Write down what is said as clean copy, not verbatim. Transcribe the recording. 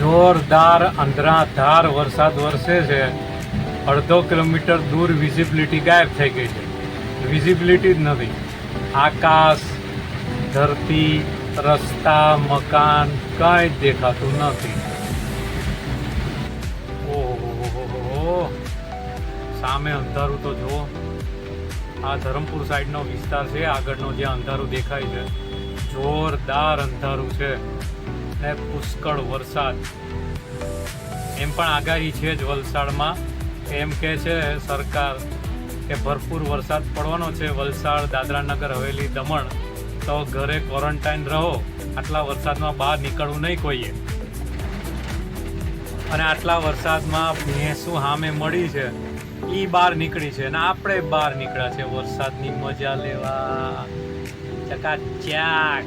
જોરદાર અંધરાધાર વરસાદ વરસે છે. 1.5 કિલોમીટર દૂર વિઝિબિલિટી ગાયબ થઈ ગઈ છે. વિઝિબિલિટી જ નથી. આકાશ, ધરતી, રસ્તા, મકાન કંઈ જ દેખાતું નથી. ઓહો, સામે અંધારું તો જુઓ. આ ધરમપુર સાઈડનો વિસ્તાર છે. આગળનો જ્યાં અંધારું દેખાય છે, જોરદાર અંધારું છે ને પુષ્કળ વરસાદ. એમ પણ આગાહી છે જ વલસાડમાં. એમ કે છે સરકાર કે ભરપૂર વરસાદ પડવાનો છે. વલસાડ, દાદરા નગર હવેલી, દમણ તો ઘરે ક્વોરન્ટાઇન રહો. આટલા વરસાદમાં બહાર નીકળવું નહીં કોઈએ. અને આટલા વરસાદમાં ભેંસું સામે મળી છે, ઈ બહાર નીકળી છે અને આપણે બહાર નીકળ્યા છે વરસાદની મજા લેવા. ચકાચાક.